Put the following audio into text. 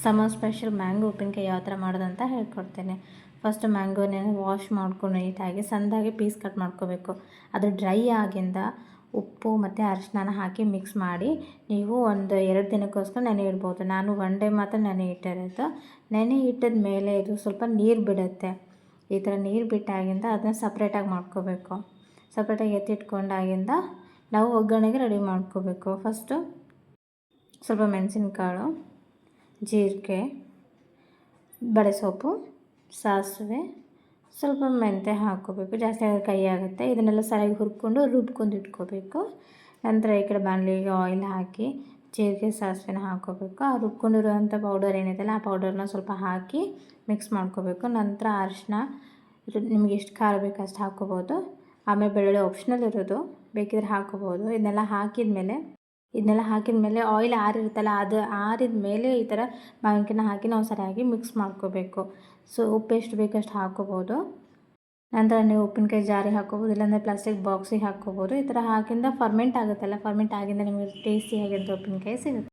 Summer special mango ಉಪ್ಪಿನಕಾಯಿ ಯಾವ ಥರ ಮಾಡೋದಂತ ಹೇಳ್ಕೊಡ್ತೇನೆ. ಫಸ್ಟ್ ಮ್ಯಾಂಗೋನ ವಾಶ್ ಮಾಡ್ಕೊಂಡು ನೀಟಾಗಿ ಸಣ್ಣದಾಗಿ ಪೀಸ್ ಕಟ್ ಮಾಡ್ಕೋಬೇಕು. ಅದು ಡ್ರೈ ಆಗಿಂದ ಉಪ್ಪು ಮತ್ತು ಅರಿಶಿನ ಹಾಕಿ ಮಿಕ್ಸ್ ಮಾಡಿ ನೀವು ಒಂದು 2 ದಿನಕ್ಕೋಸ್ಕರ ನೆನೆ ಇಡ್ಬೋದು. ನಾನು 1 ಡೇ ಮಾತ್ರ ನೆನೆ ಇಟ್ಟಿರೋದು. ನೆನೆ ಇಟ್ಟಿದ ಮೇಲೆ ಇದು ಸ್ವಲ್ಪ ನೀರು ಬಿಡುತ್ತೆ. ಈ ಥರ ನೀರು ಬಿಟ್ಟಾಗಿಂದ ಅದನ್ನ ಸಪ್ರೇಟಾಗಿ ಮಾಡ್ಕೋಬೇಕು. ಸಪ್ರೇಟಾಗಿ ಎತ್ತಿಟ್ಕೊಂಡಾಗಿಂದ ನಾವು ಒಗ್ಗರಣೆಗೆ ರೆಡಿ ಮಾಡ್ಕೋಬೇಕು. ಫಸ್ಟು ಸ್ವಲ್ಪ ಮೆಣಸಿನಕಾಳು, ಜೀರಿಗೆ, ಬಡೆಸೊಪ್ಪು, ಸಾಸಿವೆ, ಸ್ವಲ್ಪ ಮೆಂತ್ಯ ಹಾಕ್ಕೋಬೇಕು. ಜಾಸ್ತಿ ಆದರೆ ಕಹಿ ಆಗುತ್ತೆ. ಇದನ್ನೆಲ್ಲ ಸರಿಯಾಗಿ ಹುರ್ಕೊಂಡು ರುಬ್ಕೊಂಡು ಇಟ್ಕೋಬೇಕು. ನಂತರ ಈ ಕಡೆ ಬಾಣಲಿಗೆ ಆಯಿಲ್ ಹಾಕಿ ಜೀರಿಗೆ ಸಾಸಿವೆನ ಹಾಕ್ಕೋಬೇಕು. ಆ ರುಬ್ಕೊಂಡಿರುವಂಥ ಪೌಡರ್ ಏನಿದೆಯಲ್ಲ ಆ ಪೌಡರ್ನ ಸ್ವಲ್ಪ ಹಾಕಿ ಮಿಕ್ಸ್ ಮಾಡ್ಕೋಬೇಕು. ನಂತರ ಅರಿಶಿನ, ನಿಮ್ಗೆ ಎಷ್ಟು ಖಾರ ಬೇಕು ಅಷ್ಟು ಹಾಕ್ಕೋಬೋದು. ಆಮೇಲೆ ಬೆಳ್ಳುಳ್ಳಿ ಆಪ್ಷನಲ್ ಇರೋದು, ಬೇಕಿದ್ರೆ ಹಾಕ್ಕೋಬೋದು. ಇದನ್ನೆಲ್ಲ ಹಾಕಿದ ಮೇಲೆ ಆಯಿಲ್ ಆರಿರುತ್ತಲ್ಲ, ಅದು ಆರಿದ ಮೇಲೆ ಈ ಥರ ಮಾವಿನಕಾಯಿನ ಹಾಕಿ ನಾವು ಸರಿಯಾಗಿ ಮಿಕ್ಸ್ ಮಾಡ್ಕೋಬೇಕು. ಸೊ ಉಪ್ಪು ಎಷ್ಟು ಬೇಕಷ್ಟು ಹಾಕ್ಕೋಬೋದು. ನಂತರ ನೀವು ಉಪ್ಪಿನಕಾಯಿ ಜಾರಿಗೆ ಹಾಕ್ಕೋಬೋದು, ಇಲ್ಲಾಂದರೆ ಪ್ಲಾಸ್ಟಿಕ್ ಬಾಕ್ಸಿಗೆ ಹಾಕ್ಕೋಬೋದು. ಈ ಥರ ಹಾಕಿಂದ ಫರ್ಮೆಂಟ್ ಆಗುತ್ತಲ್ಲ, ಫರ್ಮೆಂಟ್ ಆಗಿಂದ ನಿಮಗೆ ಟೇಸ್ಟಿಯಾಗಿರೋ ಉಪ್ಪಿನಕಾಯಿ ಸಿಗುತ್ತೆ.